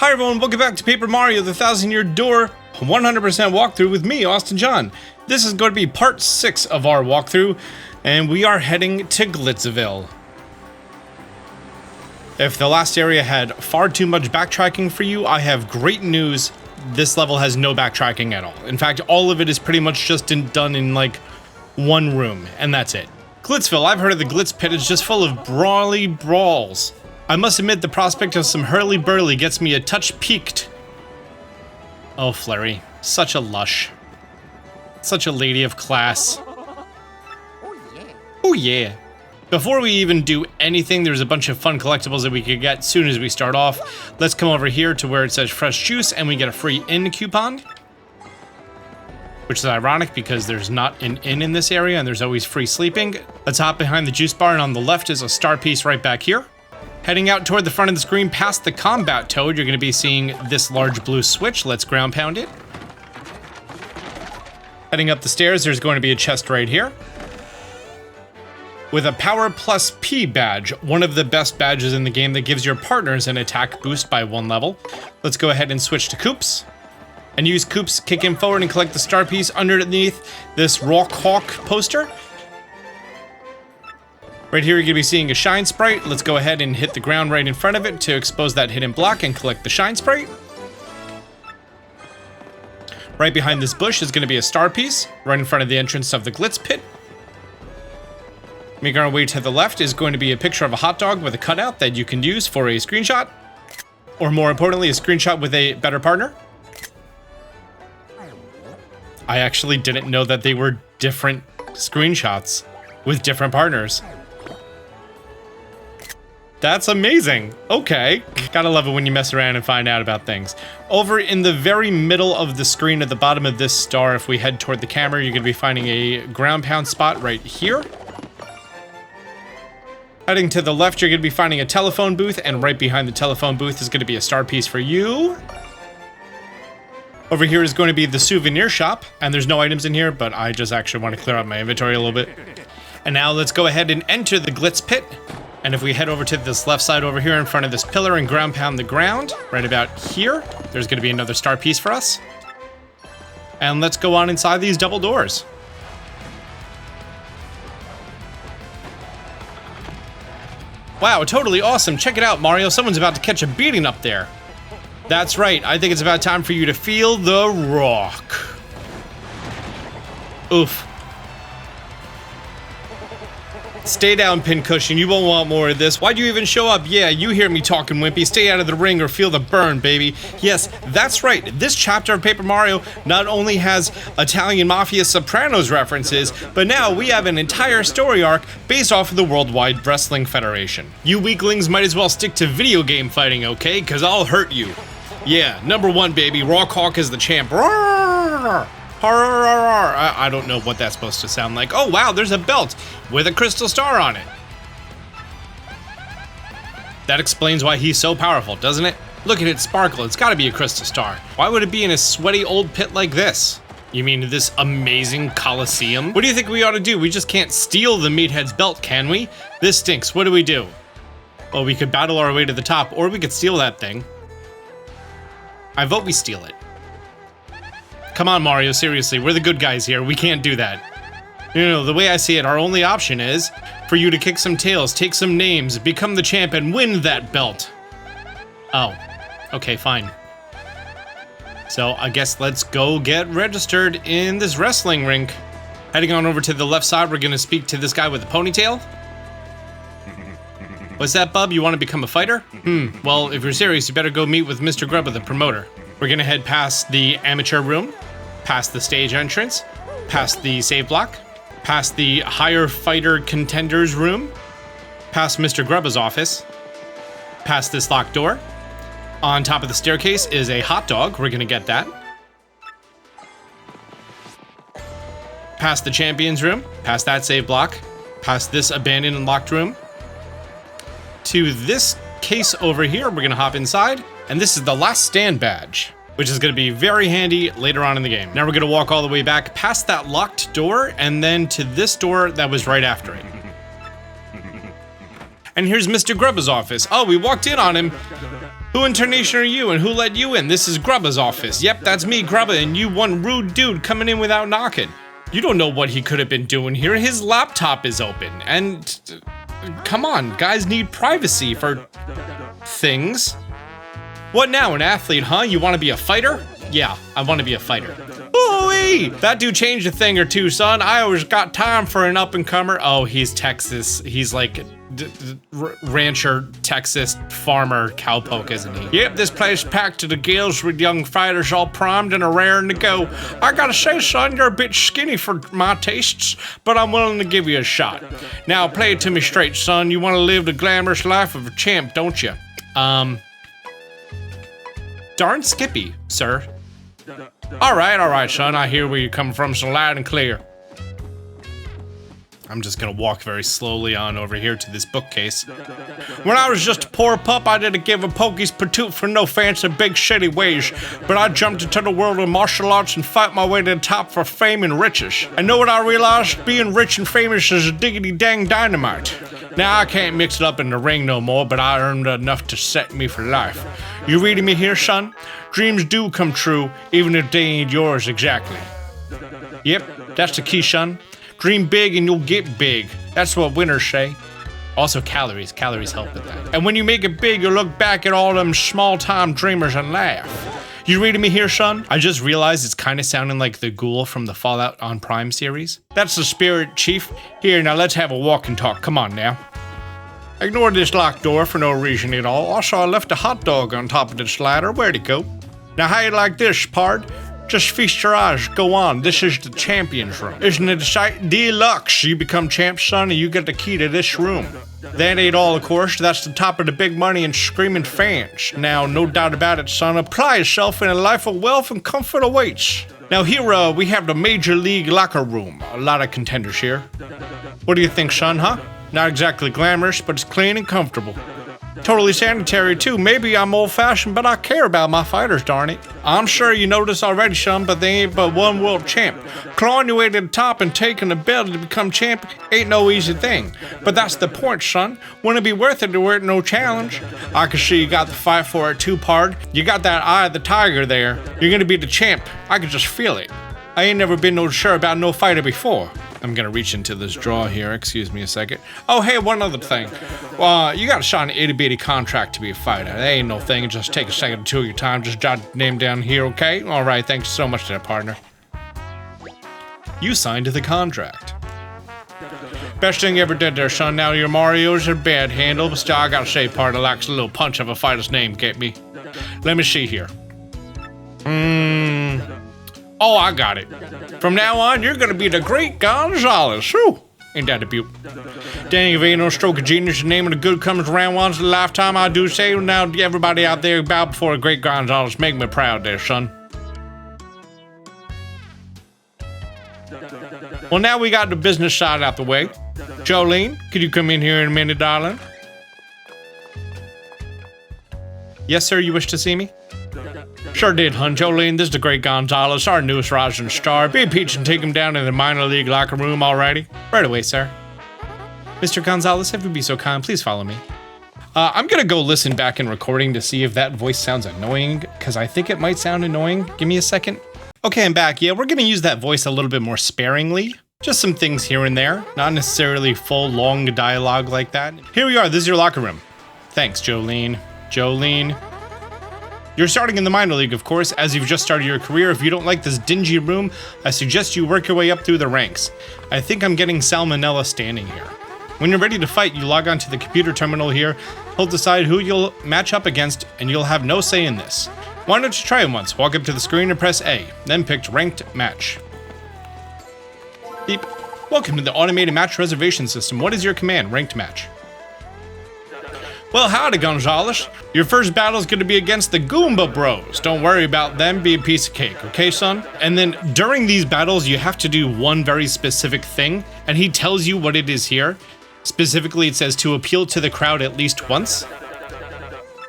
Hi everyone, welcome back to Paper Mario, the 1000-Year Door 100% walkthrough with me, Austin John. This is going to be part 6 of our walkthrough, and we are heading to Glitzville. If the last area had far too much backtracking for you, I have great news. This level has no backtracking at all. In fact, all of it is pretty much just done in like one room, and that's it. Glitzville, I've heard of the Glitz pit, is just full of brawly brawls. I must admit the prospect of some hurly-burly gets me a touch piqued. Oh, Flurry. Such a lush. Such a lady of class. Oh yeah. Before we even do anything, there's a bunch of fun collectibles that we could get as soon as we start off. Let's come over here to where it says fresh juice and we get a free inn coupon. Which is ironic because there's not an inn in this area and there's always free sleeping. Let's hop behind the juice bar, and on the left is a star piece right back here. Heading out toward the front of the screen past the combat toad, you're going to be seeing this large blue switch. Let's ground pound it. Heading up the stairs, there's going to be a chest right here. With a Power Plus P badge, one of the best badges in the game that gives your partners an attack boost by 1 level. Let's go ahead and switch to Koops. And use Koops, kick him forward and collect the star piece underneath this Rock Hawk poster. Right here, you're going to be seeing a Shine Sprite. Let's go ahead and hit the ground right in front of it to expose that hidden block and collect the Shine Sprite. Right behind this bush is going to be a star piece, right in front of the entrance of the Glitz pit. Making our way to the left is going to be a picture of a hot dog with a cutout that you can use for a screenshot. Or more importantly, a screenshot with a better partner. I actually didn't know that they were different screenshots with different partners. That's amazing. Okay. Gotta love it when you mess around and find out about things. Over in the very middle of the screen at the bottom of this star, if we head toward the camera, you're gonna be finding a ground pound spot right here. Heading to the left, you're gonna be finding a telephone booth, and right behind the telephone booth is gonna be a star piece for you. Over here is going to be the souvenir shop, and there's no items in here, but I just actually want to clear out my inventory a little bit. And now let's go ahead and enter the Glitz pit. And if we head over to this left side over here in front of this pillar and ground pound the ground, right about here, there's going to be another star piece for us. And let's go on inside these double doors. Wow, totally awesome. Check it out, Mario. Someone's about to catch a beating up there. That's right. I think it's about time for you to feel the rock. Oof. Stay down, Pincushion. You won't want more of this. Why'd you even show up? Yeah, you hear me talking, Wimpy. Stay out of the ring or feel the burn, baby. Yes, that's right. This chapter of Paper Mario not only has Italian Mafia Sopranos references, but now we have an entire story arc based off of the Worldwide Wrestling Federation. You weaklings might as well stick to video game fighting, okay? Because I'll hurt you. Yeah, #1, baby. Rock Hawk is the champ. Roar! I don't know what that's supposed to sound like. Oh wow, there's a belt with a crystal star on it. That explains why he's so powerful, doesn't it? Look at it sparkle, it's gotta be a crystal star. Why would it be in a sweaty old pit like this? You mean this amazing coliseum? What do you think we ought to do? We just can't steal the meathead's belt, can we? This stinks, what do we do? Well, we could battle our way to the top, or we could steal that thing. I vote we steal it. Come on, Mario, seriously, we're the good guys here. We can't do that. No, the way I see it, our only option is for you to kick some tails, take some names, become the champ, and win that belt. Oh, okay, fine. So I guess let's go get registered in this wrestling rink. Heading on over to the left side, we're gonna speak to this guy with a ponytail. What's that, bub? You want to become a fighter? Well, if you're serious, you better go meet with Mr. Grubba, the promoter. We're gonna head past the amateur room, past the stage entrance, past the save block, past the higher fighter contenders room, past Mr. Grubba's office, past this locked door. On top of the staircase is a hot dog. We're gonna get that. Past the champions room, past that save block, past this abandoned and locked room, to this case over here. We're gonna hop inside. And this is the last stand badge, which is going to be very handy later on in the game. Now we're going to walk all the way back past that locked door and then to this door that was right after it. And here's Mr. Grubba's office. Oh, we walked in on him. Who in tarnation are you and who let you in? This is Grubba's office. Yep, that's me, Grubba, and you one rude dude coming in without knocking. You don't know what he could have been doing here. His laptop is open, and come on, guys need privacy for things. What now, an athlete, huh? You want to be a fighter? Yeah, I want to be a fighter. Ooh-wee! That dude changed a thing or two, son. I always got time for an up-and-comer. Oh, he's Texas. He's like rancher, Texas, farmer, cowpoke, isn't he? Yep, this place packed to the gills with young fighters all primed and raring to go. I gotta say, son, you're a bit skinny for my tastes, but I'm willing to give you a shot. Now, play it to me straight, son. You want to live the glamorous life of a champ, don't you? Darn Skippy, sir. All right, son. I hear where you're coming from, so loud and clear. I'm just gonna walk very slowly on over here to this bookcase. When I was just a poor pup, I didn't give a pokey's patoot for no fancy big shitty ways, but I jumped into the world of martial arts and fight my way to the top for fame and riches. And know what I realized? Being rich and famous is a diggity dang dynamite. Now I can't mix it up in the ring no more, but I earned enough to set me for life. You reading me here, son? Dreams do come true, even if they ain't yours exactly. Yep, that's the key, son. Dream big and you'll get big. That's what winners say. Also calories. Calories help with that. And when you make it big, you'll look back at all them small-time dreamers and laugh. You reading me here, son? I just realized it's kind of sounding like the ghoul from the Fallout on Prime series. That's the spirit, Chief. Here, now let's have a walk and talk. Come on now. Ignore this locked door for no reason at all. Also, I left a hot dog on top of the slider. Where'd it go? Now, how you like this, pard? Just feast your eyes. Go on. This is the champion's room. Isn't it a sight? Deluxe. You become champ, son, and you get the key to this room. That ain't all, of course. That's the top of the big money and screaming fans. Now, no doubt about it, son. Apply yourself and a life of wealth and comfort awaits. Now, here, we have the Major League locker room. A lot of contenders here. What do you think, son, huh? Not exactly glamorous, but it's clean and comfortable. Totally sanitary, too. Maybe I'm old-fashioned, but I care about my fighters, darn it. I'm sure you know this already, son, but they ain't but one world champ. Clawing your way to the top and taking the belt to become champ ain't no easy thing. But that's the point, son. Wouldn't it be worth it to wear it no challenge? I can see you got the fight for it, too, pard. You got that eye of the tiger there. You're gonna be the champ. I can just feel it. I ain't never been no sure about no fighter before. I'm gonna reach into this drawer here. Excuse me a second. Oh, hey, one other thing. You gotta sign an itty-bitty contract to be a fighter. That ain't no thing. Just take a second or two of your time. Just jot your name down here, okay? All right, thanks so much to that, partner. You signed the contract. Best thing you ever did there, son. Now your Mario's a bad handle, but still, I gotta say, partner likes a little punch of a fighter's name, get me? Let me see here. Oh, I got it. From now on, you're gonna be the great Gonzalez. Whew. Ain't that a beaut? Dang, if ain't no stroke of genius, the name of the good comes around once in a lifetime, I do say. Now, everybody out there, bow before a great Gonzalez. Make me proud there, son. Well, now we got the business side out the way. Jolene, could you come in here in a minute, darling? Yes, sir, you wish to see me? Sure did, hun. Jolene, this is the great Gonzalez, our newest rising star. Be a peach and take him down to the minor league locker room already. Right away, sir. Mr. Gonzalez, if you'd be so kind, please follow me. I'm gonna go listen back in recording to see if that voice sounds annoying, because I think it might sound annoying. Give me a second. Okay, I'm back. Yeah, we're gonna use that voice a little bit more sparingly. Just some things here and there, not necessarily full, long dialogue like that. Here we are, this is your locker room. Thanks, Jolene. Jolene. You're starting in the minor league, of course, as you've just started your career. If you don't like this dingy room, I suggest you work your way up through the ranks. I think I'm getting salmonella standing here. When you're ready to fight, you log onto the computer terminal here, he'll decide who you'll match up against, and you'll have no say in this. Why don't you try it once? Walk up to the screen and press A, then pick Ranked Match. Beep. Welcome to the automated match reservation system. What is your command? Ranked Match. Well, howdy, Gonzalez. Your first battle's gonna be against the Goomba Bros. Don't worry about them, be a piece of cake, okay, son? And then during these battles, you have to do one very specific thing, and he tells you what it is here. Specifically, it says to appeal to the crowd at least once.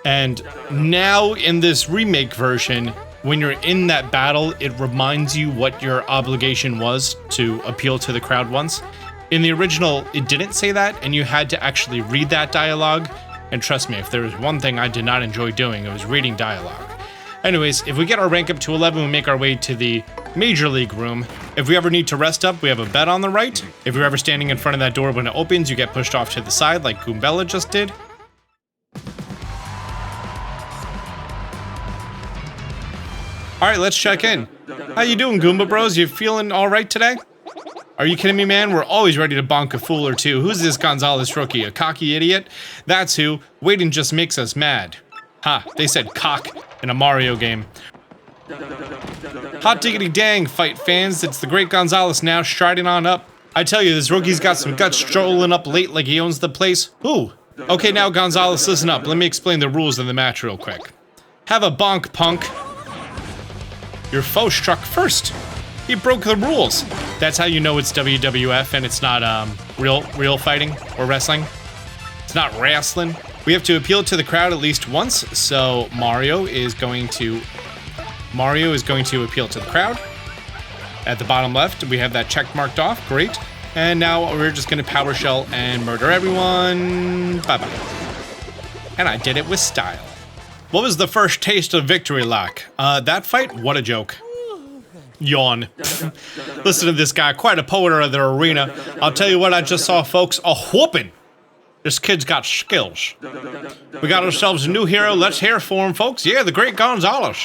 And now in this remake version, when you're in that battle, it reminds you what your obligation was to appeal to the crowd once. In the original, it didn't say that, and you had to actually read that dialogue. And trust me, if there was one thing I did not enjoy doing, it was reading dialogue. Anyways, if we get our rank up to 11, we make our way to the Major League room. If we ever need to rest up, we have a bed on the right. If you're ever standing in front of that door when it opens, you get pushed off to the side like Goombella just did. Alright, let's check in. How you doing, Goomba Bros? You feeling alright today? Are you kidding me, man? We're always ready to bonk a fool or two. Who's this Gonzalez rookie? A cocky idiot? That's who. Waiting just makes us mad. Ha, they said cock in a Mario game. Hot diggity dang, fight fans. It's the great Gonzalez now, striding on up. I tell you, this rookie's got some guts, strolling up late like he owns the place. Ooh. Okay, now Gonzalez, listen up. Let me explain the rules of the match real quick. Have a bonk, punk. Your foe struck first. He broke the rules. That's how you know it's WWF and it's not real fighting or wrestling. It's not wrestling. We have to appeal to the crowd at least once, so Mario is going to appeal to the crowd. At the bottom left, we have that check marked off. Great. And now we're just going to power shell and murder everyone. Bye-bye. And I did it with style. What was the first taste of victory like? That fight? What a joke. Yawn. Listen to this guy, quite a poet of the arena. I'll tell you what I just saw, folks. A whooping. This kid's got skills. We got ourselves a new hero. Let's hear for him, folks. Yeah, the great Gonzalez.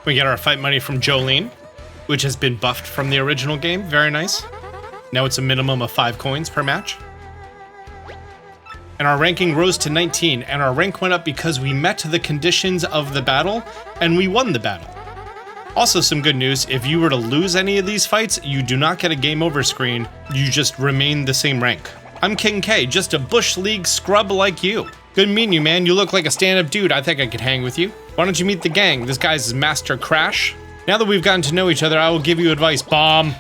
We get our fight money from Jolene, which has been buffed from the original game. Very nice. Now it's a minimum of 5 coins per match. And our ranking rose to 19, and our rank went up because we met the conditions of the battle, and we won the battle. Also, some good news, if you were to lose any of these fights, you do not get a game over screen, you just remain the same rank. I'm King K, just a Bush League scrub like you. Good meeting you, man. You look like a stand-up dude. I think I could hang with you. Why don't you meet the gang? This guy's Master Crash. Now that we've gotten to know each other, I will give you advice. Bomb.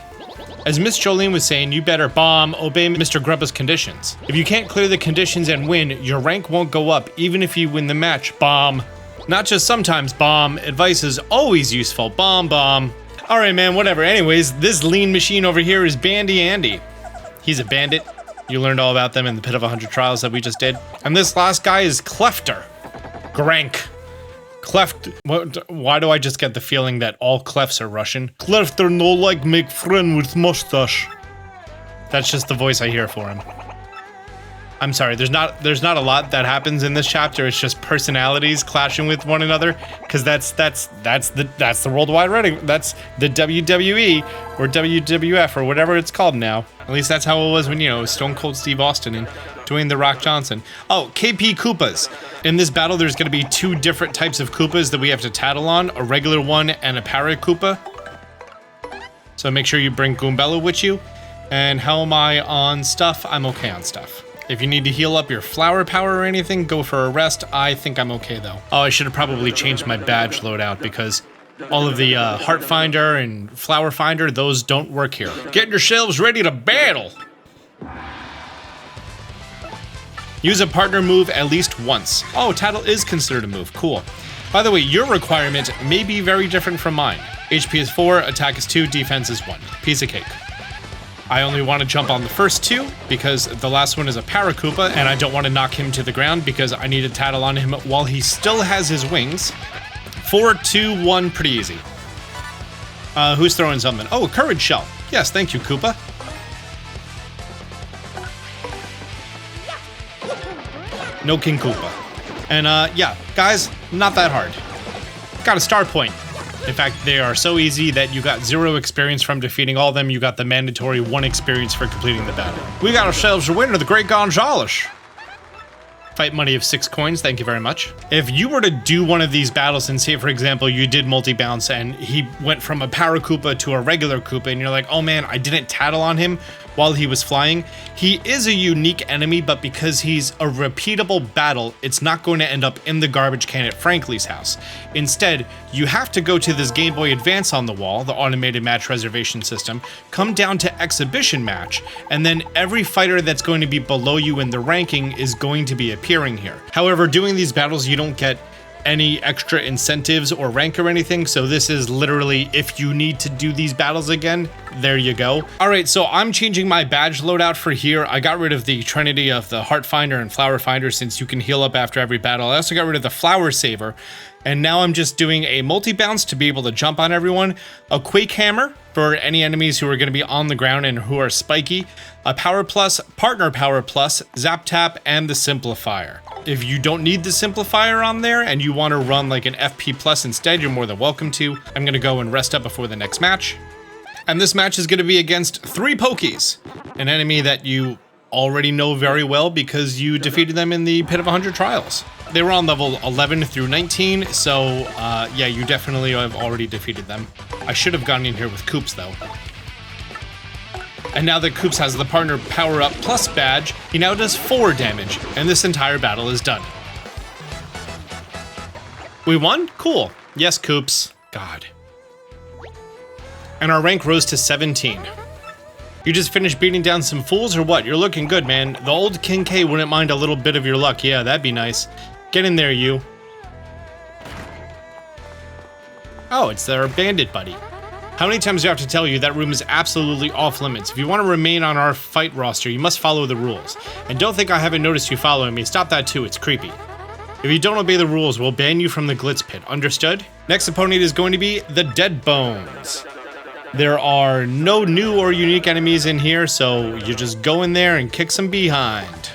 As Miss Jolene was saying, you better bomb, obey Mr. Grubba's conditions. If you can't clear the conditions and win, your rank won't go up, even if you win the match. Bomb. Not just sometimes, bomb. Advice is always useful. Bomb, bomb. Alright, man, whatever. Anyways, this lean machine over here is Bandy Andy. He's a bandit. You learned all about them in the Pit of 100 Trials that we just did. And this last guy is Clefter. Grank. Cleft. Why do I just get the feeling that all Clefs are Russian? Clefter no like make friend with mustache. That's just the voice I hear for him. I'm sorry, there's not a lot that happens in this chapter. It's just personalities clashing with one another, because that's the worldwide rating. That's the WWE or WWF or whatever it's called now. At least that's how it was when, you know, Stone Cold Steve Austin and Dwayne The Rock Johnson. Oh, KP Koopas. In this battle, there's going to be 2 different types of Koopas that we have to tattle on, a regular one and a Para Koopa. So make sure you bring Goombella with you. And how am I on stuff? I'm okay on stuff. If you need to heal up your flower power or anything, go for a rest. I think I'm okay though. Oh, I should have probably changed my badge loadout because all of the Heart Finder and Flower Finder, those don't work here. Get yourselves ready to battle! Use a partner move at least once. Oh, tattle is considered a move. Cool. By the way, your requirement may be very different from mine. HP is 4, attack is 2, defense is 1. Piece of cake. I only want to jump on the first 2 because the last one is a Para Koopa and I don't want to knock him to the ground because I need to tattle on him while he still has his wings. 4, 2, 1, pretty easy. Who's throwing something? Oh, a Courage Shell. Yes, thank you, Koopa. No King Koopa. And yeah, guys, not that hard. Got a star point. In fact, they are so easy that you got 0 experience from defeating all of them. You got the mandatory 1 experience for completing the battle. We got ourselves a winner, the great Gonzalez. Fight money of 6 coins, thank you very much. If you were to do one of these battles and say, for example, you did multi-bounce and he went from a Para Koopa to a regular Koopa and you're like, oh man, I didn't tattle on him while he was flying. He is a unique enemy, but because he's a repeatable battle, it's not going to end up in the garbage can at Frankly's house. Instead, you have to go to this Game Boy Advance on the wall, the automated match reservation system, come down to Exhibition Match, and then every fighter that's going to be below you in the ranking is going to be appearing here. However, doing these battles, you don't get any extra incentives or rank or anything. So this is literally, if you need to do these battles again, there you go. All right, so I'm changing my badge loadout for here. I got rid of the trinity of the Heart Finder and Flower Finder since you can heal up after every battle. I also got rid of the Flower Saver. And now I'm just doing a multi-bounce to be able to jump on everyone, a Quake Hammer for any enemies who are going to be on the ground and who are spiky, a Power Plus, Partner Power Plus, Zap Tap, and the Simplifier. If you don't need the Simplifier on there and you want to run like an FP Plus instead, you're more than welcome to. I'm going to go and rest up before the next match. And this match is going to be against 3 Pokies, an enemy that you already know very well because you defeated them in the Pit of 100 Trials. They were on level 11 through 19, so yeah, you definitely have already defeated them. I should have gone in here with Koops though. And now that Koops has the Partner Power Up Plus badge, he now does 4 damage, and this entire battle is done. We won? Cool. Yes, Koops. God. And our rank rose to 17. You just finished beating down some fools or what? You're looking good, man. The old King K wouldn't mind a little bit of your luck. Yeah, that'd be nice. Get in there, you. Oh, it's their bandit buddy. How many times do I have to tell you that room is absolutely off limits? If you want to remain on our fight roster, you must follow the rules. And don't think I haven't noticed you following me. Stop that too, it's creepy. If you don't obey the rules, we'll ban you from the Glitz Pit. Understood? Next opponent is going to be the Dead Bones. There are no new or unique enemies in here, so you just go in there and kick some behind.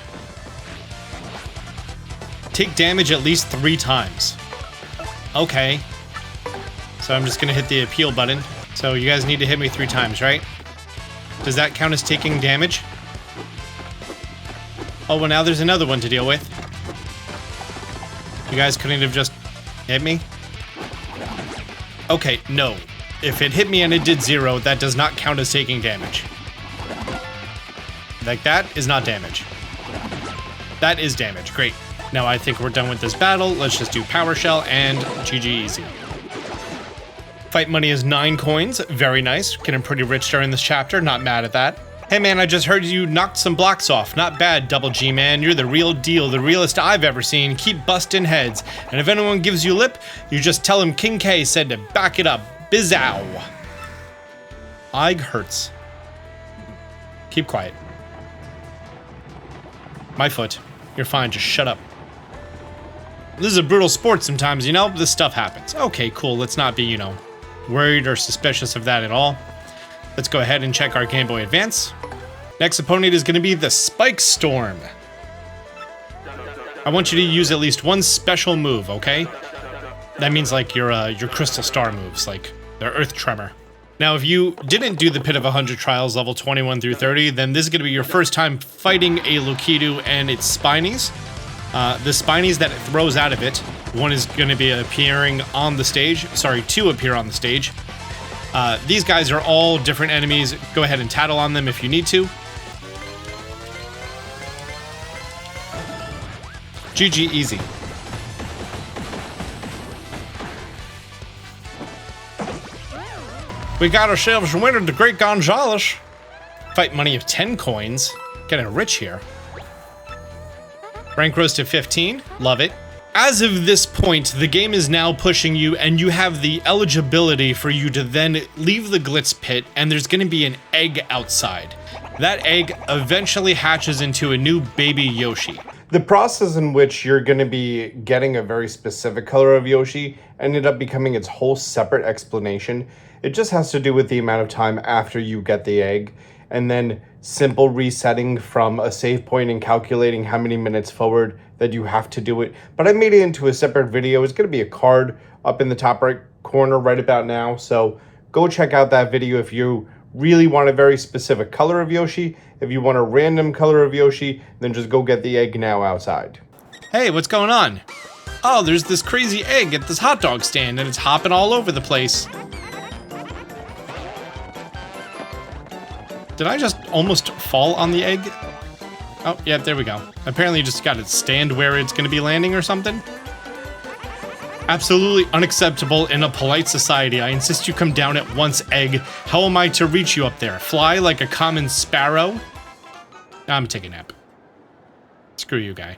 Take damage at least 3 times. Okay. So I'm just gonna hit the appeal button. So you guys need to hit me 3 times, right? Does that count as taking damage? Oh, well now there's another one to deal with. You guys couldn't have just hit me? Okay, no. If it hit me and it did 0, that does not count as taking damage. Like, that is not damage. That is damage. Great. Now I think we're done with this battle. Let's just do Power Shell and GG easy. Fight money is 9 coins. Very nice. Getting pretty rich during this chapter. Not mad at that. Hey man, I just heard you knocked some blocks off. Not bad, Double G man. You're the real deal, the realest I've ever seen. Keep busting heads. And if anyone gives you lip, you just tell him King K said to back it up. Bizow. Ig hurts. Keep quiet. My foot. You're fine, just shut up. This is a brutal sport sometimes, you know? This stuff happens. Okay, cool. Let's not be, you know, worried or suspicious of that at all. Let's go ahead and check our Game Boy Advance. Next opponent is going to be the Spike Storm. I want you to use at least 1 special move, okay? That means like your Crystal Star moves, like their Earth Tremor. Now, if you didn't do the Pit of 100 Trials level 21 through 30, then this is going to be your first time fighting a Lokitu and its Spinies. The Spinies that it throws out of it, one is going to be appearing on the stage. Sorry, 2 appear on the stage. These guys are all different enemies. Go ahead and tattle on them if you need to. GG easy. We got ourselves a winner, the Great Gonzalez. Fight money of 10 coins. Getting rich here. Rank rose to 15. Love it. As of this point, the game is now pushing you, and you have the eligibility for you to then leave the Glitz Pit, and there's going to be an egg outside. That egg eventually hatches into a new baby Yoshi. The process in which you're going to be getting a very specific color of Yoshi ended up becoming its whole separate explanation. It just has to do with the amount of time after you get the egg, and then simple resetting from a save point and calculating how many minutes forward that you have to do it. But I made it into a separate video. It's going to be a card up in the top right corner right about now. So go check out that video if you really want a very specific color of Yoshi. If you want a random color of Yoshi, then just go get the egg now outside. Hey, what's going on? Oh, there's this crazy egg at this hot dog stand and it's hopping all over the place. Did I just almost fall on the egg? Oh, yeah, there we go. Apparently you just got to stand where it's going to be landing or something. Absolutely unacceptable in a polite society. I insist you come down at once, egg. How am I to reach you up there? Fly like a common sparrow? I'm taking a nap. Screw you, guy.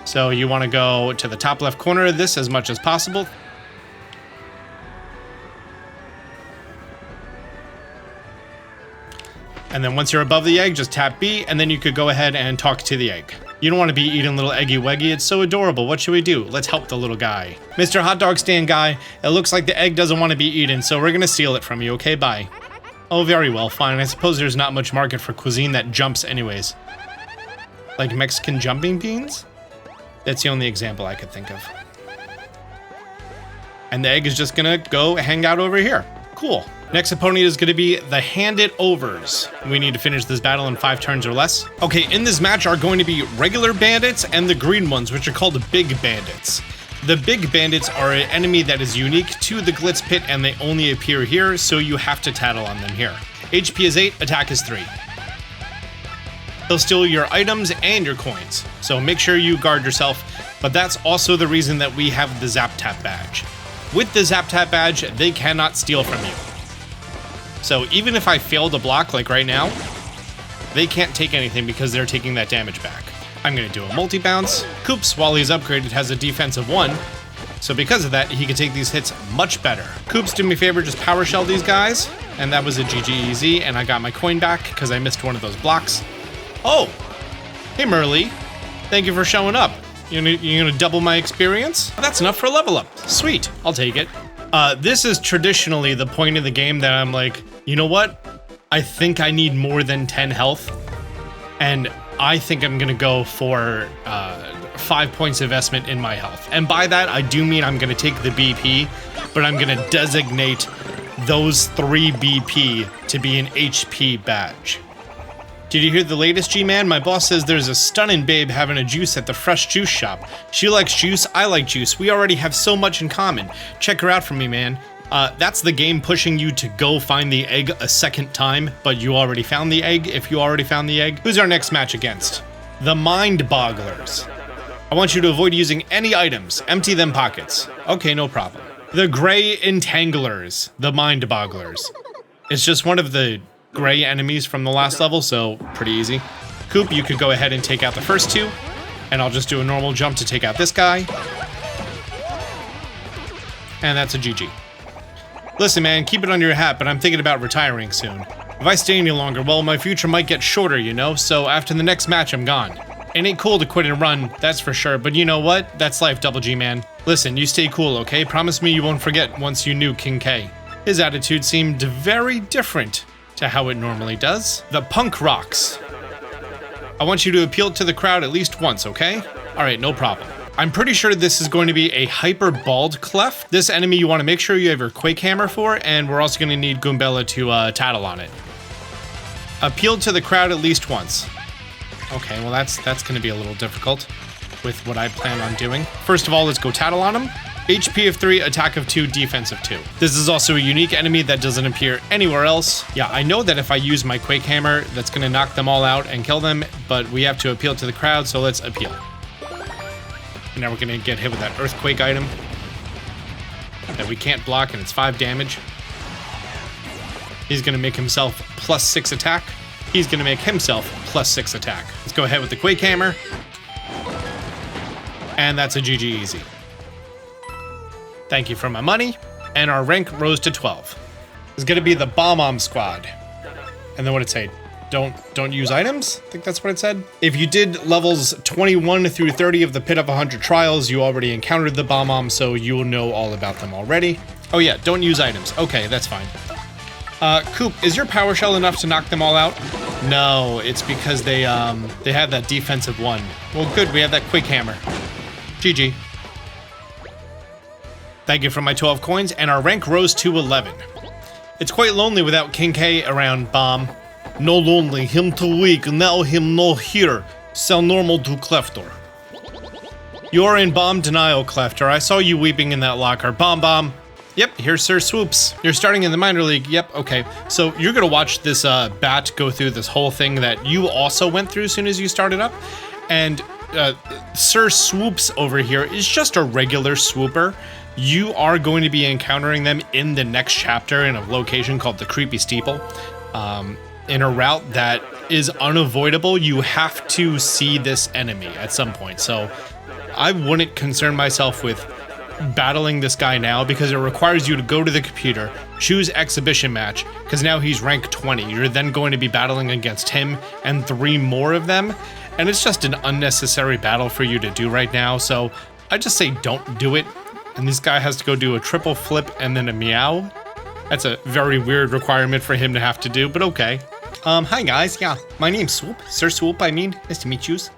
So you want to go to the top left corner of this as much as possible. And then once you're above the egg, just tap B, and then you could go ahead and talk to the egg. You don't want to be eating little Eggy Weggy. It's so adorable. What should we do? Let's help the little guy. Mr. Hot Dog Stand guy, it looks like the egg doesn't want to be eaten, so we're going to steal it from you, okay? Bye. Oh, very well, fine. I suppose there's not much market for cuisine that jumps anyways. Like Mexican jumping beans? That's the only example I could think of. And the egg is just going to go hang out over here. Cool. Next opponent is going to be the Hand-It Overs. We need to finish this battle in 5 turns or less. Okay, in this match are going to be regular bandits and the green ones, which are called big bandits. The big bandits are an enemy that is unique to the Glitz pit and they only appear here, so you have to tattle on them here. HP is 8, attack is 3. They'll steal your items and your coins, so make sure you guard yourself, but that's also the reason that we have the Zap Tap badge. With the Zap Tap badge, they cannot steal from you. So even if I fail to block, like right now, they can't take anything because they're taking that damage back. I'm going to do a multi-bounce. Koops, while he's upgraded, has a defense of 1. So because of that, he can take these hits much better. Koops, do me a favor, just power shell these guys. And that was a GG easy, and I got my coin back because I missed one of those blocks. Oh! Hey, Merly. Thank you for showing up. You're gonna double my experience? That's enough for a level up. Sweet, I'll take it. This is traditionally the point of the game that I'm like, you know what? I think I need more than 10 health. And I think I'm gonna go for 5 points investment in my health. And by that, I do mean I'm gonna take the BP, but I'm gonna designate those 3 BP to be an HP badge. Did you hear the latest, G-Man? My boss says there's a stunning babe having a juice at the fresh juice shop. She likes juice, I like juice. We already have so much in common. Check her out for me, man. That's the game pushing you to go find the egg a second time, but you already found the egg if you already found the egg. Who's our next match against? The Mind Bogglers. I want you to avoid using any items. Empty them pockets. Okay, no problem. The Gray Entanglers. The Mind Bogglers. It's just one of the gray enemies from the last level, so pretty easy. Coop, you could go ahead and take out the first 2, and I'll just do a normal jump to take out this guy. And that's a GG. Listen, man, keep it under your hat, but I'm thinking about retiring soon. If I stay any longer, well, my future might get shorter, you know, so after the next match, I'm gone. It ain't cool to quit and run, that's for sure, but you know what? That's life, Double G, man. Listen, you stay cool, okay? Promise me you won't forget once you knew King K. His attitude seemed very different to how it normally does. The Punk Rocks. I want you to appeal to the crowd at least once, okay? Alright, no problem. I'm pretty sure this is going to be a Hyper Bald Clef. This enemy you want to make sure you have your Quake Hammer for, and we're also going to need Goombella to tattle on it. Appeal to the crowd at least once. Okay, well that's going to be a little difficult with what I plan on doing. First of all, let's go tattle on him. HP of 3, attack of 2, defense of 2. This is also a unique enemy that doesn't appear anywhere else. Yeah, I know that if I use my Quake Hammer, that's gonna knock them all out and kill them, but we have to appeal to the crowd, so let's appeal. And now we're gonna get hit with that Earthquake item that we can't block, and it's 5 damage. He's gonna make himself +6 attack. He's gonna make himself +6 attack. Let's go ahead with the Quake Hammer. And that's a GG easy. Thank you for my money, and our rank rose to 12. It's gonna be the Bomb Squad. And then what did it say? Don't use items? I think that's what it said. If you did levels 21 through 30 of the Pit of 100 Trials, you already encountered the Bomb, so you will know all about them already. Oh yeah, don't use items. Okay, that's fine. Coop, is your Power Shell enough to knock them all out? No, it's because they have that defensive 1. Well, good, we have that Quick Hammer. GG. Thank you for my 12 coins, and our rank rose to 11. It's quite lonely without King K around, Bomb. No lonely, him too weak, now him no here. Sell normal to Cleftor. You're in Bomb denial, Cleftor. I saw you weeping in that locker. Bomb. Yep, here's Sir Swoops. You're starting in the minor league. Yep, okay. So you're gonna watch this bat go through this whole thing that you also went through as soon as you started up. And Sir Swoops over here is just a regular swooper. You are going to be encountering them in the next chapter in a location called the Creepy Steeple. In a route that is unavoidable. You have to see this enemy at some point. So I wouldn't concern myself with battling this guy now because it requires you to go to the computer, choose exhibition match, because now he's rank 20. You're then going to be battling against him and 3 more of them, and it's just an unnecessary battle for you to do right now, so I just say don't do it. And this guy has to go do a triple flip and then a meow. That's a very weird requirement for him to have to do, but okay. Hi guys, yeah, my name's Swoop. Sir Swoop, I mean. Nice to meet yous.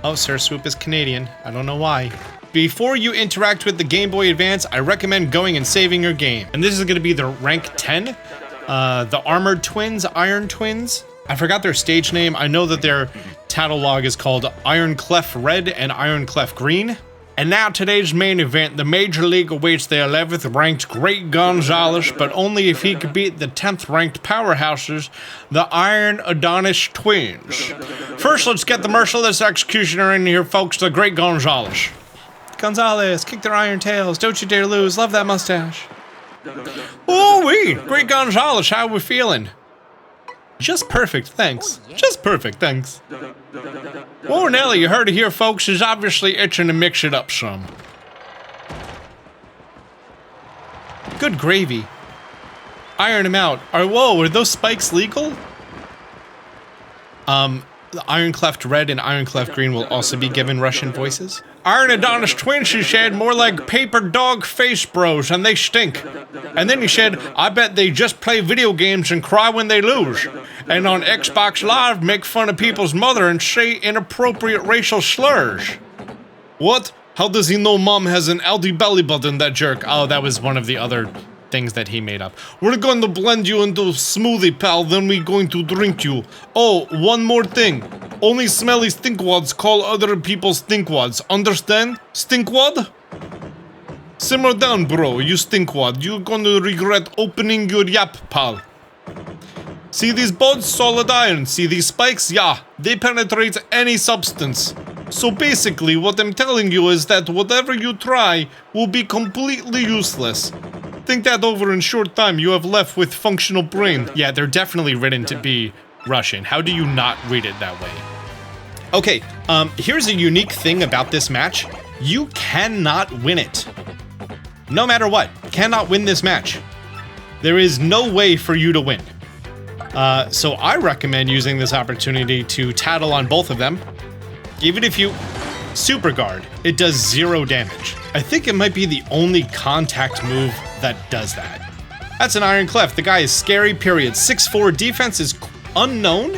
Oh, Sir Swoop is Canadian. I don't know why. Before you interact with the Game Boy Advance, I recommend going and saving your game. And this is going to be the rank 10. The Armored Twins, Iron Twins. I forgot their stage name. I know that their title log is called Iron Clef Red and Iron Clef Green. And now today's main event, the Major League awaits the 11th ranked Great Gonzalez, but only if he could beat the 10th ranked powerhouses, the Iron Adonis Twins. First, let's get the merciless executioner in here, folks, the Great Gonzalez. Gonzalez, kick their iron tails, don't you dare lose, love that mustache. Ooh-wee, Great Gonzalez, how are we feeling? Just perfect, thanks. Just perfect, thanks. Whoa, Nelly, you heard it here, folks, is obviously itching to mix it up some. Good gravy. Iron him out. Whoa, are those spikes legal? The Iron Cleft Red and Iron Cleft Green will also be given Russian voices. Iron Adonis Twins, she said, more like paper dog face bros, and they stink. And then he said, I bet they just play video games and cry when they lose. And on Xbox Live, make fun of people's mother and say inappropriate racial slurs. What? How does he know mom has an Aldi belly button, that jerk? Oh, that was one of the other things that he made up. We're going to blend you into a smoothie, pal, then we're going to drink you. Oh, one more thing. Only smelly stinkwads call other people stinkwads. Understand? Stinkwad? Simmer down, bro, you stinkwad. You're gonna regret opening your yap, pal. See these buds? Solid iron. See these spikes? Yeah, they penetrate any substance. So basically, what I'm telling you is that whatever you try will be completely useless. Think that over in short time, you have left with functional brain. Yeah, they're definitely written to be Russian. How do you not read it that way? Okay, here's a unique thing about this match. You cannot win it. No matter what, cannot win this match. There is no way for you to win. So I recommend using this opportunity to tattle on both of them. Even if you Super Guard, it does 0 damage. I think it might be the only contact move that does that. That's an Iron Clef. The guy is scary, period. 6'4", defense is unknown?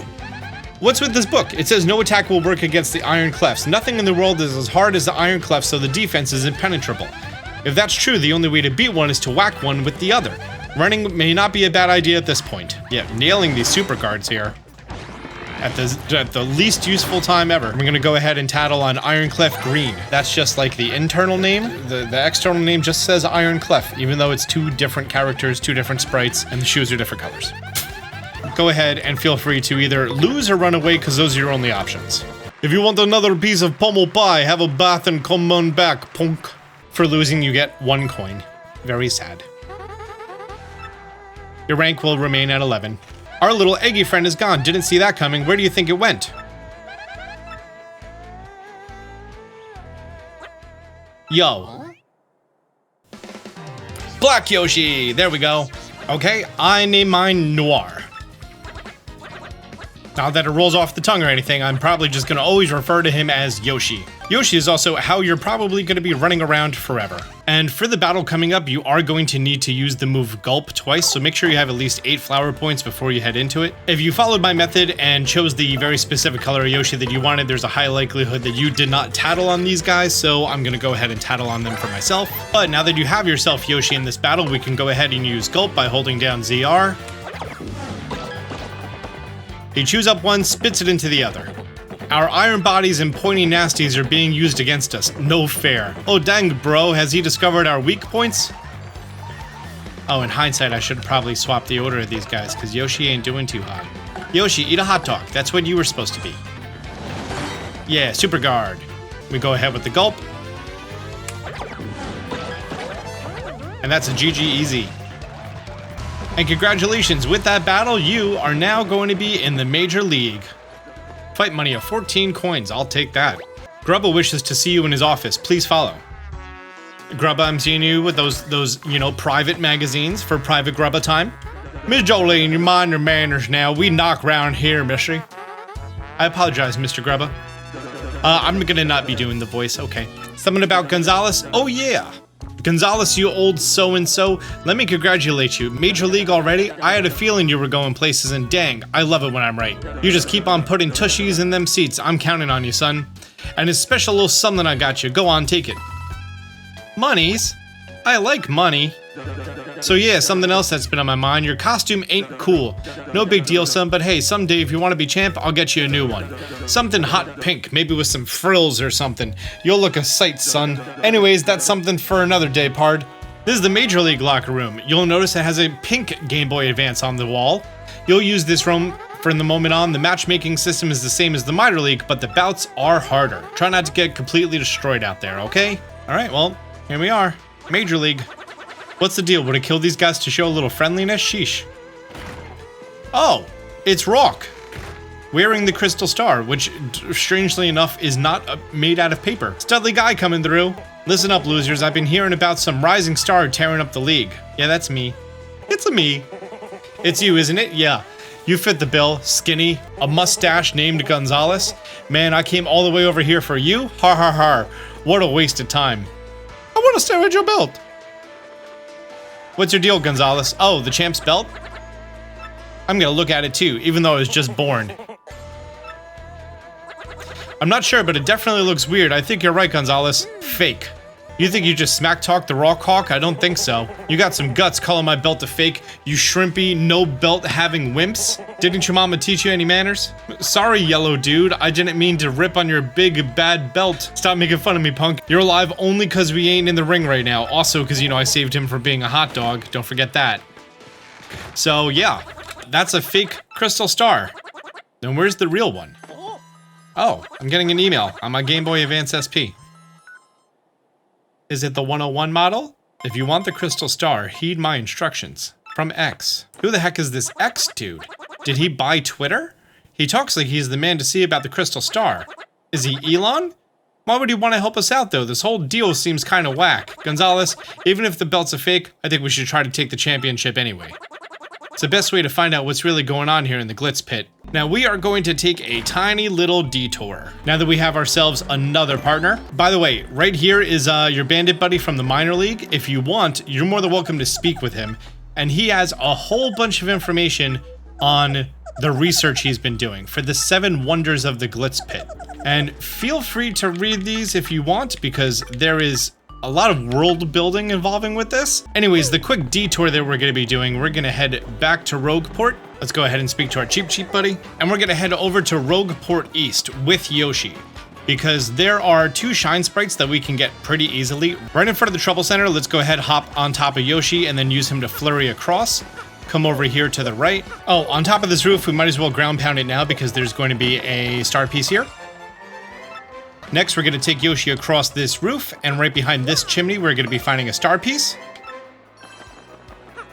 What's with this book? It says no attack will work against the Iron Clefs. Nothing in the world is as hard as the Iron Clef, so the defense is impenetrable. If that's true, the only way to beat one is to whack one with the other. Running may not be a bad idea at this point. Yeah, nailing these super guards here. At the least useful time ever. We're gonna go ahead and tattle on Iron Clef Green. That's just like the internal name. The external name just says Iron Clef, even though it's 2 different characters, 2 different sprites, and the shoes are different colors. Go ahead and feel free to either lose or run away, because those are your only options. If you want another piece of pummel pie, have a bath and come on back, punk. For losing, you get 1 coin. Very sad. Your rank will remain at 11. Our little eggy friend is gone. Didn't see that coming. Where do you think it went? Yo. Black Yoshi. There we go. Okay, I name mine Noir. Not that it rolls off the tongue or anything, I'm probably just gonna always refer to him as Yoshi. Yoshi is also how you're probably gonna be running around forever. And for the battle coming up, you are going to need to use the move Gulp twice, so make sure you have at least 8 flower points before you head into it. If you followed my method and chose the very specific color of Yoshi that you wanted, there's a high likelihood that you did not tattle on these guys, so I'm gonna go ahead and tattle on them for myself. But now that you have yourself Yoshi in this battle, we can go ahead and use Gulp by holding down ZR. He chews up one, spits it into the other. Our iron bodies and pointy nasties are being used against us. No fair. Oh dang, bro, has he discovered our weak points? Oh, in hindsight, I should probably swap the order of these guys, because Yoshi ain't doing too hot. Yoshi, eat a hot dog. That's what you were supposed to be. Yeah, Super Guard. We go ahead with the Gulp. And that's a GG easy. And congratulations, with that battle, you are now going to be in the Major League. Fight money of 14 coins, I'll take that. Grubba wishes to see you in his office. Please follow. Grubba, I'm seeing you with those, you know, private magazines for private Grubba time. Miss Jolene, you mind your manners now. We knock round here, missy. I apologize, Mr. Grubba. I'm gonna not be doing the voice, okay. Something about Gonzalez? Oh yeah! Gonzalez, you old so-and-so, let me congratulate you. Major League already? I had a feeling you were going places, and dang, I love it when I'm right. You just keep on putting tushies in them seats. I'm counting on you, son. And a special little something I got you. Go on, take it. Monies? I like money. So yeah, something else that's been on my mind. Your costume ain't cool. No big deal, son, but hey, someday if you want to be champ, I'll get you a new one. Something hot pink, maybe with some frills or something. You'll look a sight, son. Anyways, that's something for another day, pard. This is the Major League locker room. You'll notice it has a pink Game Boy Advance on the wall. You'll use this room from the moment on. The matchmaking system is the same as the minor league, but the bouts are harder. Try not to get completely destroyed out there, okay? Alright, well, here we are. Major League. What's the deal? Would it kill these guys to show a little friendliness? Sheesh. Oh, it's Rock. Wearing the crystal star, which, strangely enough, is not made out of paper. Studly guy coming through. Listen up, losers. I've been hearing about some rising star tearing up the league. Yeah, that's me. It's a me. It's you, isn't it? Yeah. You fit the bill. Skinny. A mustache named Gonzalez. Man, I came all the way over here for you? Har har har. What a waste of time. I want to stare at your belt. What's your deal, Gonzalez? Oh, the champ's belt? I'm gonna look at it too, even though I was just born. I'm not sure, but it definitely looks weird. I think you're right, Gonzalez. Fake. You think you just smack-talked the Rock Hawk? I don't think so. You got some guts calling my belt a fake, you shrimpy, no-belt-having wimps. Didn't your mama teach you any manners? Sorry, yellow dude. I didn't mean to rip on your big, bad belt. Stop making fun of me, punk. You're alive only because we ain't in the ring right now. Also, because, you know, I saved him from being a hot dog. Don't forget that. So, yeah. That's a fake crystal star. Then where's the real one? Oh, I'm getting an email on my Game Boy Advance SP. Is it the 101 model? If you want the crystal star, heed my instructions. From X. Who the heck is this X dude? Did he buy Twitter? He talks like he's the man to see about the crystal star. Is he Elon? Why would he want to help us out though? This whole deal seems kind of whack. Gonzalez, even if the belt's a fake, I think we should try to take the championship anyway. It's the best way to find out what's really going on here in the Glitz pit. Now we are going to take a tiny little detour. Now that we have ourselves another partner. By the way, right here is your bandit buddy from the minor league. If you want, you're more than welcome to speak with him. And he has a whole bunch of information on the research he's been doing for the 7 wonders of the Glitz pit. And feel free to read these if you want, because there is a lot of world building involving with this. Anyways, the quick detour that we're going to be doing, we're going to head back to Rogueport. Let's go ahead and speak to our Cheap buddy. And we're going to head over to Rogueport East with Yoshi, because there are 2 shine sprites that we can get pretty easily. Right in front of the Trouble Center, let's go ahead, hop on top of Yoshi, and then use him to flurry across. Come over here to the right. Oh, on top of this roof, we might as well ground pound it now because there's going to be a star piece here. Next, we're going to take Yoshi across this roof, and right behind this chimney, we're going to be finding a star piece.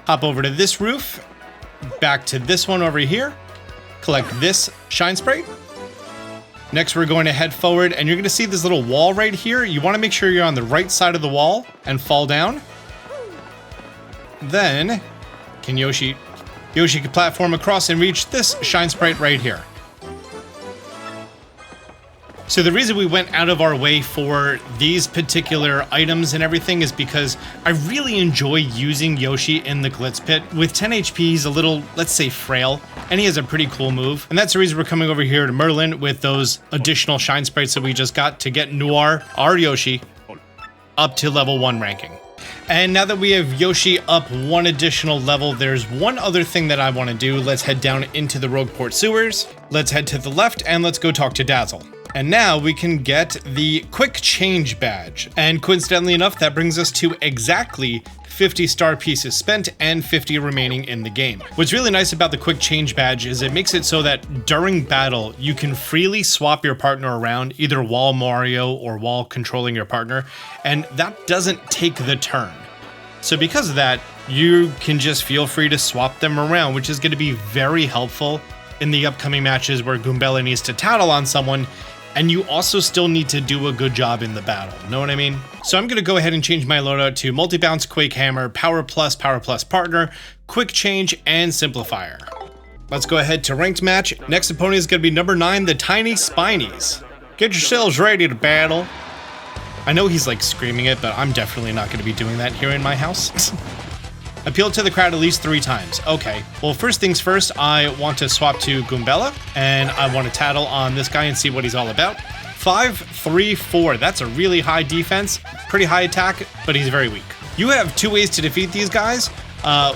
Hop over to this roof, back to this one over here, collect this shine sprite. Next, we're going to head forward, and you're going to see this little wall right here. You want to make sure you're on the right side of the wall and fall down. Then, Yoshi can platform across and reach this shine sprite right here. So the reason we went out of our way for these particular items and everything is because I really enjoy using Yoshi in the Glitz pit. With 10 HP, he's a little, let's say, frail, and he has a pretty cool move. And that's the reason we're coming over here to Merlin with those additional shine sprites that we just got to get Noir, our Yoshi, up to level 1 ranking. And now that we have Yoshi up 1 additional level, there's one other thing that I want to do. Let's head down into the Rogueport sewers. Let's head to the left and let's go talk to Dazzle. And now we can get the quick change badge. And coincidentally enough, that brings us to exactly 50 star pieces spent and 50 remaining in the game. What's really nice about the quick change badge is it makes it so that during battle, you can freely swap your partner around either while Mario or while controlling your partner. And that doesn't take the turn. So because of that, you can just feel free to swap them around, which is going to be very helpful in the upcoming matches where Goombella needs to tattle on someone and you also still need to do a good job in the battle. Know what I mean? So I'm gonna go ahead and change my loadout to multi-bounce, Quake Hammer, Power Plus Partner, Quick Change, and Simplifier. Let's go ahead to ranked match. Next opponent is gonna be number 9, the Tiny Spinies. Get yourselves ready to battle. I know he's like screaming it, but I'm definitely not gonna be doing that here in my house. Appeal to the crowd at least 3 times. Okay, well, first things first, I want to swap to Goombella, and I want to tattle on this guy and see what he's all about. 5, 3, 4. That's a really high defense, pretty high attack, but he's very weak. You have 2 ways to defeat these guys.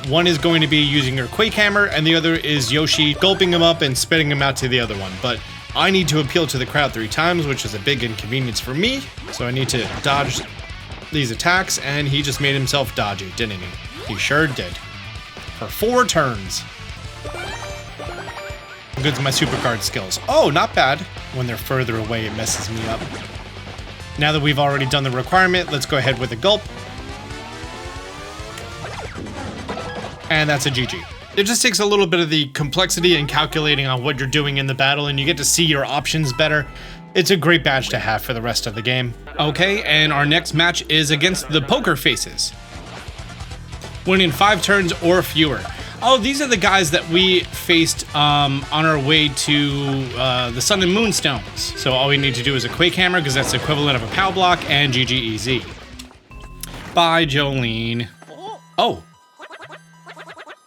One is going to be using your Quake Hammer, and the other is Yoshi gulping him up and spitting him out to the other one. But I need to appeal to the crowd 3 times, which is a big inconvenience for me. So I need to dodge these attacks, and he just made himself dodgy, didn't he? He sure did. For 4 turns. I'm good to my super card skills. Oh, not bad. When they're further away, it messes me up. Now that we've already done the requirement, let's go ahead with a gulp. And that's a GG. It just takes a little bit of the complexity and calculating on what you're doing in the battle, and you get to see your options better. It's a great badge to have for the rest of the game. Okay, and our next match is against the Poker Faces. Win in 5 turns or fewer. Oh, these are the guys that we faced on our way to the Sun and Moon Stones. So all we need to do is a Quake Hammer, because that's the equivalent of a POW block, and GGEZ. Bye, Jolene. Oh.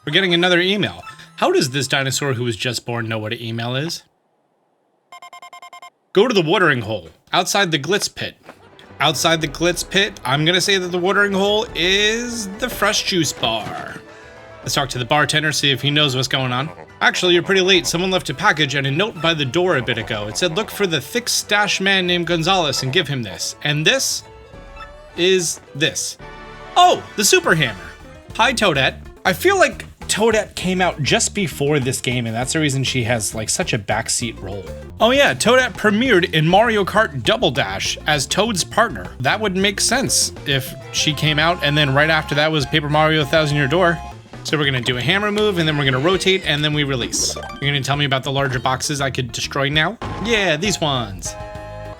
We're getting another email. How does this dinosaur who was just born know what an email is? Go to the watering hole, outside the Glitz pit. Outside the Glitz pit, I'm gonna say that the watering hole is the fresh juice bar. Let's talk to the bartender, see if he knows what's going on. Actually, you're pretty late. Someone left a package and a note by the door a bit ago. It said, look for the thick stash man named Gonzalez and give him this. And this is this. Oh, the Super Hammer. Hi, Toadette. I feel like Toadette came out just before this game, and that's the reason she has like such a backseat role. Oh yeah, Toadette premiered in Mario Kart Double Dash as Toad's partner. That would make sense if she came out and then right after that was Paper Mario 1000 Year Door. So we're gonna do a hammer move, and then we're gonna rotate, and then we release. You're gonna tell me about the larger boxes I could destroy now? Yeah, these ones.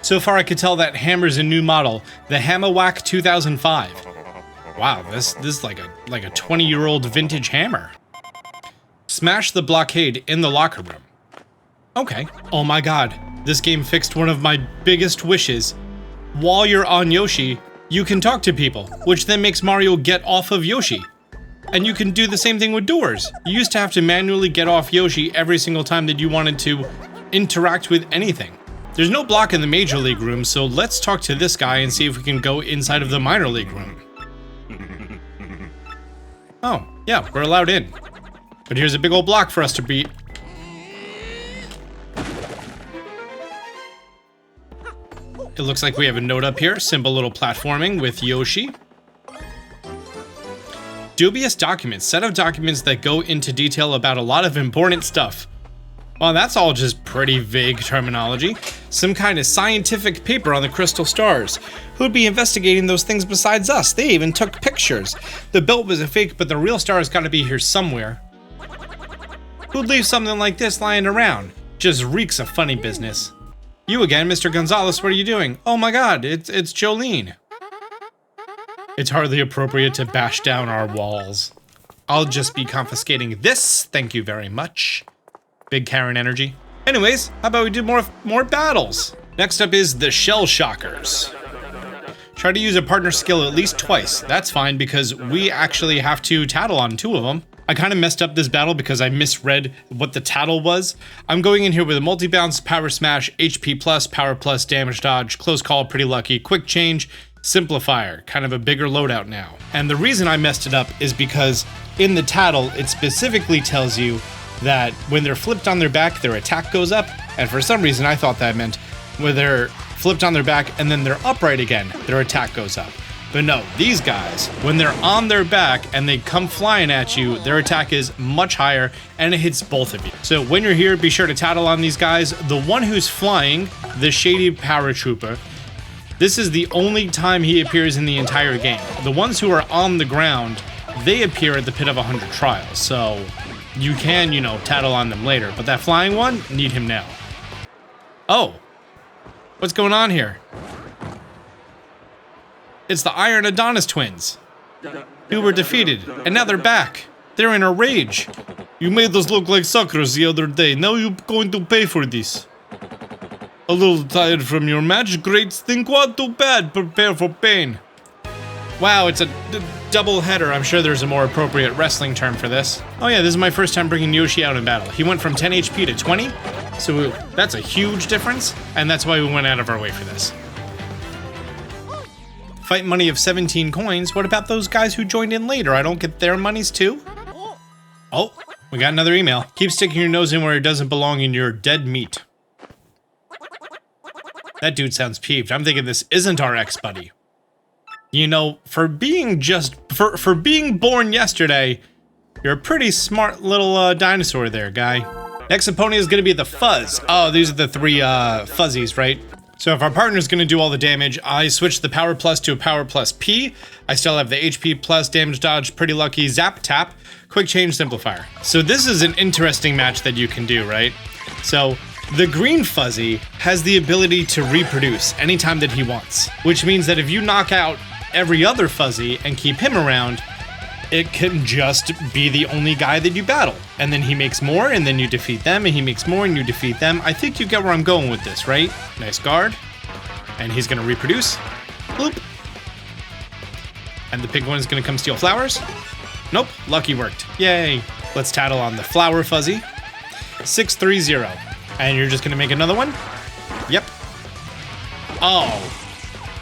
So far I could tell that hammer's a new model, the Hammerwhack 2005. Wow, this is like a 20-year-old vintage hammer. Smash the blockade in the locker room. Okay. Oh my god, this game fixed one of my biggest wishes. While you're on Yoshi, you can talk to people, which then makes Mario get off of Yoshi. And you can do the same thing with doors. You used to have to manually get off Yoshi every single time that you wanted to interact with anything. There's no block in the Major League room, so let's talk to this guy and see if we can go inside of the Minor League room. Oh, yeah, we're allowed in. But here's a big old block for us to beat. It looks like we have a note up here, simple little platforming with Yoshi. Dubious documents, set of documents that go into detail about a lot of important stuff. Well, that's all just pretty vague terminology. Some kind of scientific paper on the crystal stars. Who'd be investigating those things besides us? They even took pictures. The belt was a fake, but the real star's gotta be here somewhere. Who'd leave something like this lying around? Just reeks of funny business. You again, Mr. Gonzalez, what are you doing? Oh my god, it's Jolene. It's hardly appropriate to bash down our walls. I'll just be confiscating this, thank you very much. Big Karen energy. Anyways, how about we do more battles? Next up is the Shell Shockers. Try to use a partner skill at least twice. That's fine because we actually have to tattle on 2 of them. I kind of messed up this battle because I misread what the tattle was. I'm going in here with a multi-bounce, power smash, HP plus, power plus, damage dodge, close call, pretty lucky, quick change, simplifier, kind of a bigger loadout now. And the reason I messed it up is because in the tattle, it specifically tells you that when they're flipped on their back, their attack goes up. And for some reason, I thought that meant when they're flipped on their back and then they're upright again, their attack goes up. But no, these guys, when they're on their back and they come flying at you, their attack is much higher and it hits both of you. So when you're here, be sure to tattle on these guys. The one who's flying, the Shady Paratrooper, this is the only time he appears in the entire game. The ones who are on the ground, they appear at the Pit of 100 Trials. So you can, tattle on them later. But that flying one, need him now. Oh. What's going on here? It's the Iron Adonis twins, who were defeated, and now they're back. They're in a rage. You made us look like suckers the other day. Now you're going to pay for this. A little tired from your match? Great think what? Too bad. Prepare for pain. Wow, it's a double header. I'm sure there's a more appropriate wrestling term for this. Oh yeah, this is my first time bringing Yoshi out in battle. He went from 10 HP to 20, so that's a huge difference, and that's why we went out of our way for this. Fight money of 17 coins. What about those guys who joined in later? I don't get their monies too? Oh, we got another email. Keep sticking your nose in where it doesn't belong in your dead meat. That dude sounds peeved. I'm thinking this isn't our ex-buddy. You know, for being being born yesterday, you're a pretty smart little dinosaur there, guy. Next opponent is gonna be the Fuzz. Oh, these are the three fuzzies, right? So if our partner's gonna do all the damage, I switch the Power Plus to a Power Plus P. I still have the HP Plus, Damage Dodge, Pretty Lucky, Zap Tap, Quick Change Simplifier. So this is an interesting match that you can do, right? So the green fuzzy has the ability to reproduce anytime that he wants, which means that if you knock out every other fuzzy and keep him around, it can just be the only guy that you battle. And then he makes more, and then you defeat them, and he makes more, and you defeat them. I think you get where I'm going with this, right? Nice guard. And he's gonna reproduce. Bloop. And the pink one is gonna come steal flowers. Nope, lucky worked. Yay. Let's tattle on the flower fuzzy. 630. And you're just gonna make another one? Yep. Oh.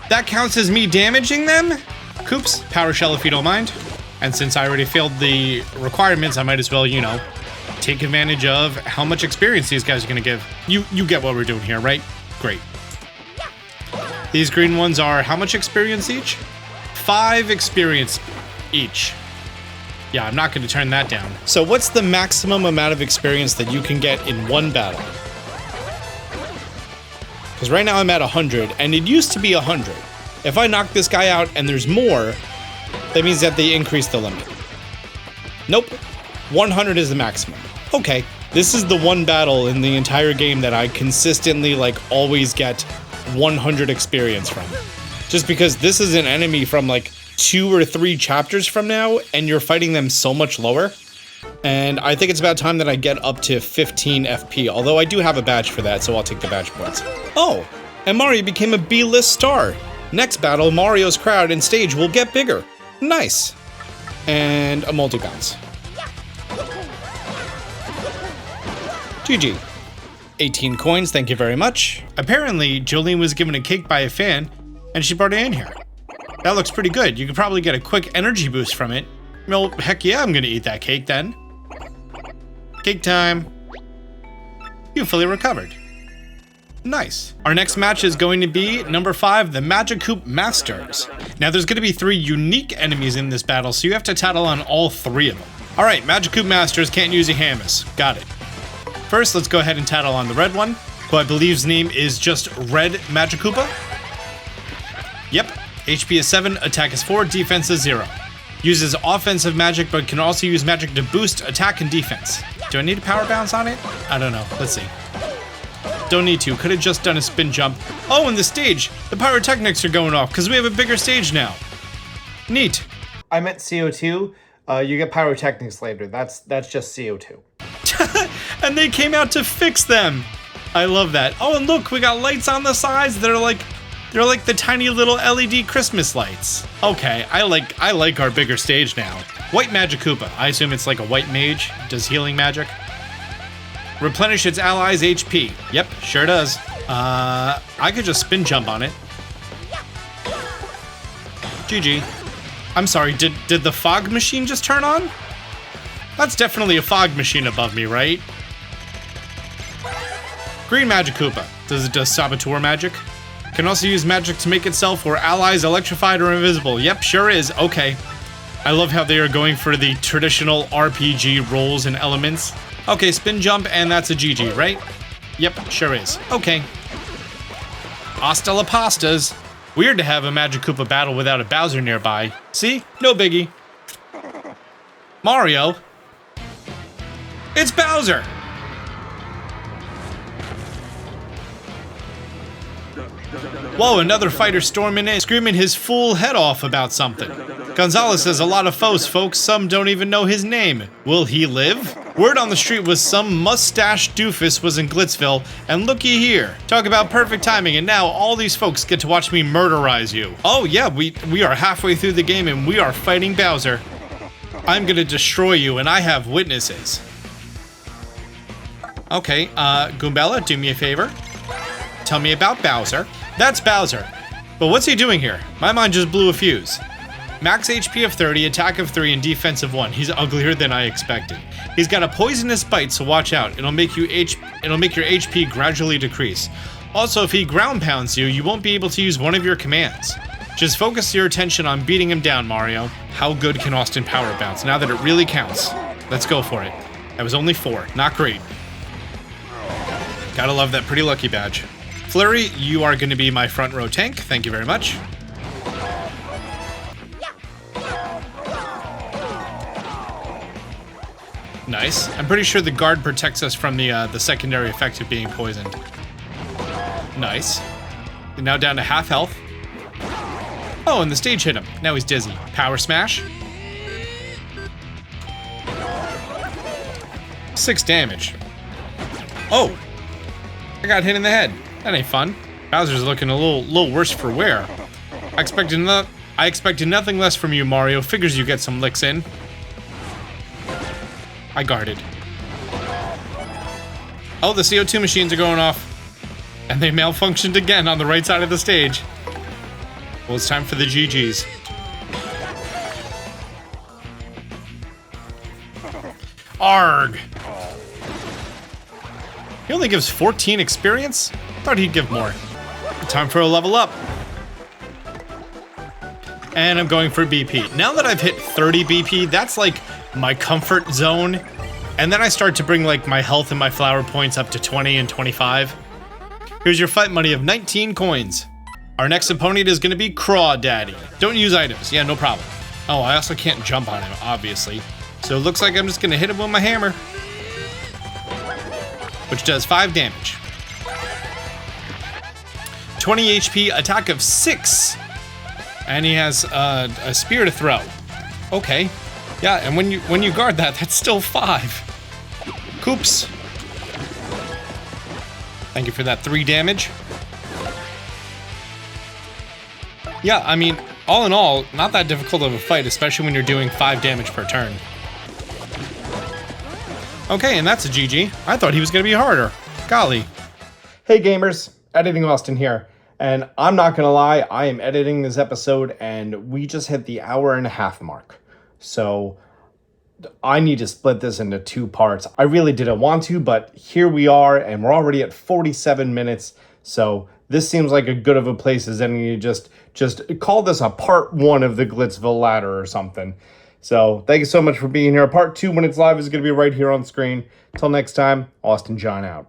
That counts as me damaging them? Coops, power shell if you don't mind. And since I already failed the requirements, I might as well, you know, take advantage of how much experience these guys are gonna give. You get what we're doing here, right? Great. These green ones are how much experience each? 5 experience each. Yeah, I'm not gonna turn that down. So what's the maximum amount of experience that you can get in one battle? Because right now I'm at 100, and it used to be 100. If I knock this guy out and there's more, that means that they increase the limit. Nope, 100 is the maximum. Okay, this is the one battle in the entire game that I consistently, like, always get 100 experience from. Just because this is an enemy from, like, 2 or 3 chapters from now, and you're fighting them so much lower. And I think it's about time that I get up to 15 FP, although I do have a badge for that, so I'll take the badge points. Oh, and Mario became a B-list star. Next battle, Mario's crowd and stage will get bigger. Nice. And a multi-bounce. GG. 18 coins, thank you very much. Apparently, Jolene was given a cake by a fan, and she brought it in here. That looks pretty good. You could probably get a quick energy boost from it. Well, heck yeah, I'm gonna eat that cake then. Cake time. You fully recovered. Nice. Our next match is going to be number 5, the Magikarp Masters. Now there's gonna be 3 unique enemies in this battle, so you have to tattle on all 3 of them. All right, Magikarp Masters can't use a Hamus. Got it. First, let's go ahead and tattle on the red one, who I believe's name is just Red Magikarp. Yep, HP is 7, attack is 4, defense is 0. Uses offensive magic, but can also use magic to boost attack and defense. Do I need a power bounce on it? I don't know. Let's see. Don't need to. Could have just done a spin jump. Oh, and the stage. The pyrotechnics are going off because we have a bigger stage now. Neat. I meant CO2. You get pyrotechnics later. That's just CO2. And they came out to fix them. I love that. Oh, and look, we got lights on the sides that are like... They're like the tiny little LED Christmas lights. Okay, I like our bigger stage now. White Magikarp. I assume it's like a white mage. Does healing magic. Replenish its allies' HP. Yep, sure does. I could just spin jump on it. GG. I'm sorry, did the fog machine just turn on? That's definitely a fog machine above me, right? Green Magikarp. Does it do Saboteur magic? Can also use magic to make itself or allies electrified or invisible. Yep, sure is. Okay. I love how they are going for the traditional RPG roles and elements. Okay, spin jump, and that's a GG, right? Yep, sure is. Okay. Hasta la pastas. Weird to have a Magikarp battle without a Bowser nearby. See? No biggie. Mario. It's Bowser! Whoa, another fighter storming in, screaming his fool head off about something. Gonzalez has a lot of foes, folks. Some don't even know his name. Will he live? Word on the street was some mustache doofus was in Glitzville, and looky here. Talk about perfect timing, and now all these folks get to watch me murderize you. Oh yeah, we are halfway through the game and we are fighting Bowser. I'm gonna destroy you, and I have witnesses. Okay, Goombella, do me a favor. Tell me about Bowser. That's Bowser. But what's he doing here? My mind just blew a fuse. Max HP of 30, attack of 3, and defense of 1. He's uglier than I expected. He's got a poisonous bite, so watch out. It'll make your HP gradually decrease. Also, if he ground pounds you, you won't be able to use one of your commands. Just focus your attention on beating him down, Mario. How good can Austin power bounce now that it really counts? Let's go for it. That was only 4. Not great. Gotta love that pretty lucky badge. Flurry, you are going to be my front row tank. Thank you very much. Nice. I'm pretty sure the guard protects us from the secondary effect of being poisoned. Nice. Now down to half health. Oh, and the stage hit him. Now he's dizzy. Power smash. 6 damage. Oh! I got hit in the head. That ain't fun. Bowser's looking a little worse for wear. I expected nothing less from you, Mario. Figures you get some licks in. I guarded. Oh, the CO2 machines are going off. And they malfunctioned again on the right side of the stage. Well, it's time for the GGs. Arg! He only gives 14 experience? Thought he'd give more. Time for a level up. And I'm going for BP. Now that I've hit 30 BP, that's like my comfort zone. And then I start to bring like my health and my flower points up to 20 and 25. Here's your fight money of 19 coins. Our next opponent is going to be Craw Daddy. Don't use items. Yeah, no problem. Oh, I also can't jump on him, obviously. So it looks like I'm just going to hit him with my hammer. Which does 5 damage. 20 HP, attack of 6. And he has a spear to throw. Okay. Yeah, and when you guard that, that's still 5. Coops. Thank you for that 3 damage. Yeah, I mean, all in all, not that difficult of a fight, especially when you're doing 5 damage per turn. Okay, and that's a GG. I thought he was going to be harder. Golly. Hey gamers, Editing Austin here. And I'm not gonna lie, I am editing this episode and we just hit the 1.5 hour mark. So I need to split this into 2 parts. I really didn't want to, but here we are and we're already at 47 minutes. So this seems like a good of a place as any to just call this a part 1 of the Glitzville ladder or something. So thank you so much for being here. Part 2 when it's live is gonna be right here on screen. Till next time, Austin John out.